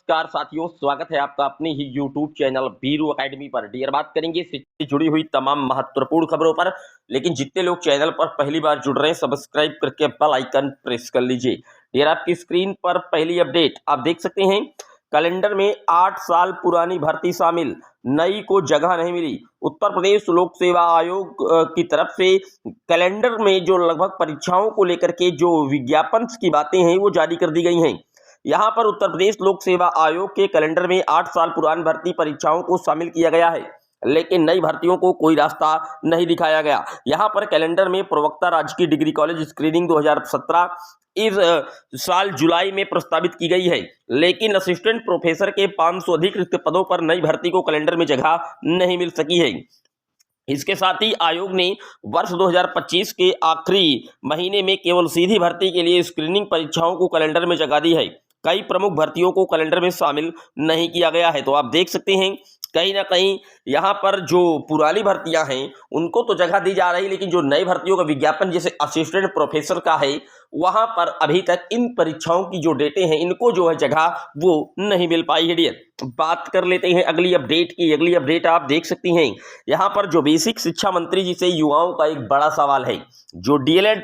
नमस्कार साथियों, स्वागत है आपका अपने ही YouTube चैनल बीरू एकेडमी पर। डियर, बात करेंगे शिक्षा से जुड़ी हुई तमाम महत्वपूर्ण खबरों पर। लेकिन जितने लोग चैनल पर पहली बार जुड़ रहे हैं, सब्सक्राइब करके बेल आइकन प्रेस कर लीजिए। डियर, आपकी स्क्रीन पर पहली अपडेट आप देख सकते हैं। कैलेंडर में 8 साल पुरानी भर्ती शामिल, नई को जगह नहीं मिली। उत्तर प्रदेश लोक सेवा आयोग की तरफ से कैलेंडर में जो लगभग परीक्षाओं को लेकर के जो विज्ञापन की बातें हैं वो जारी कर दी गई हैं। यहां पर उत्तर प्रदेश लोक सेवा आयोग के कैलेंडर में 8 साल पुरानी भर्ती परीक्षाओं को शामिल किया गया है, लेकिन नई भर्तियों को कोई रास्ता नहीं दिखाया गया। यहां पर कैलेंडर में प्रवक्ता राजकीय डिग्री कॉलेज स्क्रीनिंग 2017 इस साल जुलाई में प्रस्तावित की गई है, लेकिन असिस्टेंट प्रोफेसर के 500 अधिक रिक्त पदों पर नई भर्ती को कैलेंडर में जगह नहीं मिल सकी है। इसके साथ ही आयोग ने वर्ष 2025 के आखिरी महीने में केवल सीधी भर्ती के लिए स्क्रीनिंग परीक्षाओं को कैलेंडर में जगह दी है। कई प्रमुख भर्तियों को कैलेंडर में शामिल नहीं किया गया है। तो आप देख सकते हैं कहीं ना कहीं यहाँ पर जो पुरानी भर्तियां हैं उनको तो जगह दी जा रही, लेकिन जो नई भर्तियों का विज्ञापन जैसे असिस्टेंट प्रोफेसर का है, वहां पर अभी तक इन परीक्षाओं की जो डेटें हैं इनको जो है जगह वो नहीं मिल पाई है। डियर, बात कर लेते हैं अगली अपडेट की। अगली अपडेट आप देख सकती हैं। यहाँ पर जो बेसिक शिक्षा मंत्री जी से युवाओं का एक बड़ा सवाल है। जो डीएलएड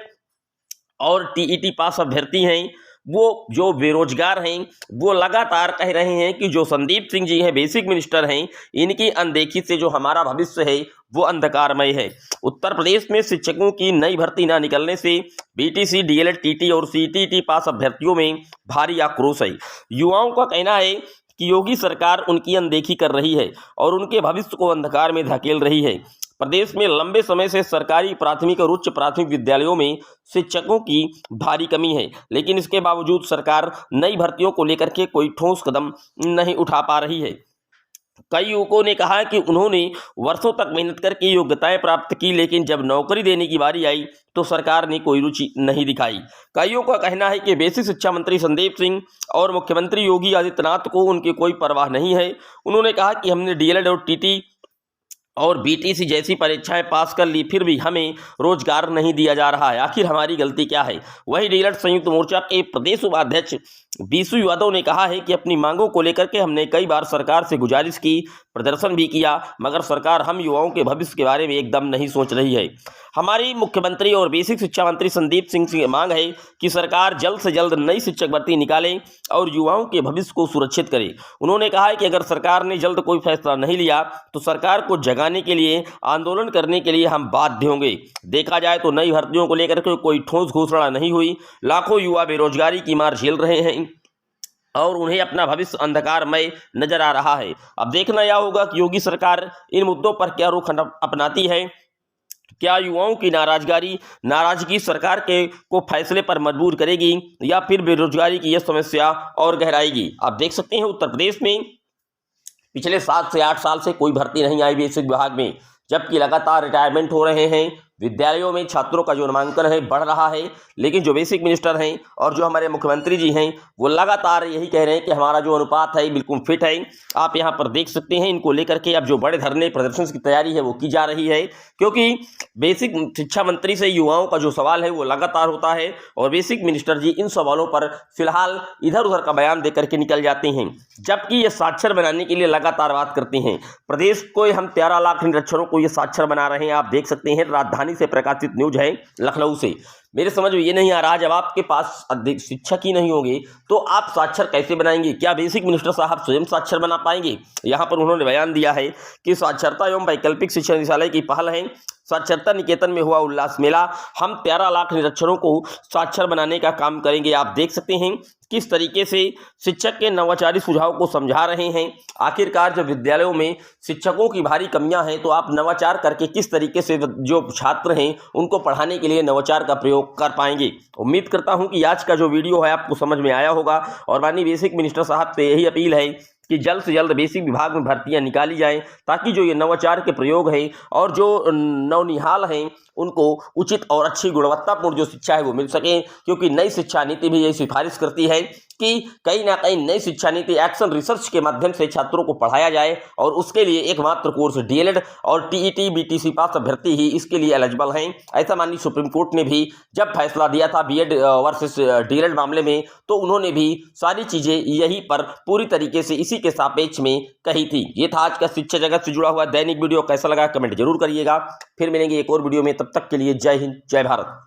और टीईटी पास अभ्यर्थी हैं, वो जो बेरोजगार हैं, वो लगातार कह रहे हैं कि जो संदीप सिंह जी हैं, बेसिक मिनिस्टर हैं, इनकी अनदेखी से जो हमारा भविष्य है वो अंधकारमय है। उत्तर प्रदेश में शिक्षकों की नई भर्ती न निकलने से बीटीसी, डीएलएड, टीटी और सीटीटी पास अभ्यर्थियों में भारी आक्रोश है। युवाओं का कहना है कि योगी सरकार उनकी अनदेखी कर रही है और उनके भविष्य को अंधकार में धकेल रही है। प्रदेश में लंबे समय से सरकारी प्राथमिक और उच्च प्राथमिक विद्यालयों में शिक्षकों की भारी कमी है, लेकिन इसके बावजूद सरकार नई भर्तियों को लेकर के कोई ठोस कदम नहीं उठा पा रही है। कई युवकों ने कहा कि उन्होंने वर्षों तक मेहनत करके योग्यताएं प्राप्त की, लेकिन जब नौकरी देने की बारी आई तो सरकार ने कोई रुचि नहीं दिखाई। कईयों का कहना है कि बेसिक शिक्षा मंत्री संदीप सिंह और मुख्यमंत्री योगी आदित्यनाथ को उनकी कोई परवाह नहीं है। उन्होंने कहा कि हमने डीएलएड और टीटी और बीटीसी जैसी परीक्षाएं पास कर ली, फिर भी हमें रोजगार नहीं दिया जा रहा है। आखिर हमारी गलती क्या है? वहीं डीएलएड संयुक्त मोर्चा के प्रदेश उपाध्यक्ष बीसू यादव ने कहा है कि अपनी मांगों को लेकर के हमने कई बार सरकार से गुजारिश की, प्रदर्शन भी किया, मगर सरकार हम युवाओं के भविष्य के बारे में एकदम नहीं सोच रही है। हमारी मुख्यमंत्री और बेसिक शिक्षा मंत्री संदीप सिंह से मांग है कि सरकार जल्द से जल्द नई शिक्षक भर्ती निकाले और युवाओं के भविष्य को सुरक्षित करे। उन्होंने कहा है कि अगर सरकार ने जल्द कोई फैसला नहीं लिया तो सरकार को जगाने के लिए, आंदोलन करने के लिए हम बाध्य होंगे। देखा जाए तो नई भर्तियों को लेकर के कोई ठोस घोषणा नहीं हुई। लाखों युवा बेरोजगारी की मार झेल रहे हैं और उन्हें अपना भविष्य अंधकारमय नजर आ रहा है। अब देखना यह होगा कि योगी सरकार इन मुद्दों पर क्या रुख अपनाती है। क्या युवाओं की नाराजगी सरकार के को फैसले पर मजबूर करेगी या फिर बेरोजगारी की यह समस्या और गहराएगी। आप देख सकते हैं उत्तर प्रदेश में पिछले 7 से 8 साल से कोई भर्ती नहीं आई बेसिक विभाग में, जबकि लगातार रिटायरमेंट हो रहे हैं। विद्यालयों में छात्रों का जो नामांकन है बढ़ रहा है, लेकिन जो बेसिक मिनिस्टर हैं और जो हमारे मुख्यमंत्री जी हैं वो लगातार यही कह रहे हैं कि हमारा जो अनुपात है बिल्कुल फिट है। आप यहां पर देख सकते हैं इनको लेकर के अब जो बड़े धरने प्रदर्शन की तैयारी है वो की जा रही है, क्योंकि बेसिक शिक्षा मंत्री से युवाओं का जो सवाल है वो लगातार होता है और बेसिक मिनिस्टर जी इन सवालों पर फिलहाल इधर उधर का बयान देकर के निकल जाते हैं, जबकि ये साक्षर बनाने के लिए लगातार बात करते हैं। प्रदेश को हम 13 लाख निरक्षरों को ये साक्षर बना रहे हैं। आप देख सकते हैं राजधानी से प्रकाशित न्यूज है लखनऊ से। मेरे समझ में ये नहीं आ रहा, जब आपके पास अधिक शिक्षक ही नहीं होंगे तो आप साक्षर कैसे बनाएंगे? क्या बेसिक मिनिस्टर साहब स्वयं साक्षर बना पाएंगे? यहां पर उन्होंने बयान दिया है कि साक्षरता एवं वैकल्पिक शिक्षा निदेशालय की पहल है। साक्षरता निकेतन में हुआ उल्लास मेला, हम 13 लाख निरक्षरों को साक्षर बनाने का काम करेंगे। आप देख सकते हैं किस तरीके से शिक्षक के नवाचारी सुझाव को समझा रहे हैं। आखिरकार जब विद्यालयों में शिक्षकों की भारी कमियां हैं तो आप नवाचार करके किस तरीके से जो छात्र हैं उनको पढ़ाने के लिए नवाचार का प्रयोग कर पाएंगे। उम्मीद करता हूं कि आज का जो वीडियो है आपको समझ में आया होगा और माननीय बेसिक मिनिस्टर साहब से यही अपील है कि जल्द से जल्द बेसिक विभाग में भर्तियां निकाली जाएं, ताकि जो ये नवाचार के प्रयोग हैं और जो नवनिहाल हैं उनको उचित और अच्छी गुणवत्तापूर्ण जो शिक्षा है वो मिल सके, क्योंकि नई शिक्षा नीति भी ये सिफारिश करती है कि कहीं ना कहीं नई शिक्षा नीति एक्शन रिसर्च के माध्यम से छात्रों को पढ़ाया जाए, और उसके लिए एकमात्र कोर्स डीएलएड और टीईटी बीटीसी पास अभ्यर्थी ही इसके लिए एलिजिबल हैं। ऐसा माननीय सुप्रीम कोर्ट ने भी जब फैसला दिया था बीएड वर्सेस डीएलएड मामले में, तो उन्होंने भी सारी चीजें यही पर पूरी तरीके से इसी के सापेक्ष में कही थी। ये था आज का शिक्षा जगत से जुड़ा हुआ दैनिक वीडियो। कैसा लगा कमेंट जरूर करिएगा। फिर मिलेंगे एक और वीडियो में, तब तक के लिए जय हिंद जय भारत।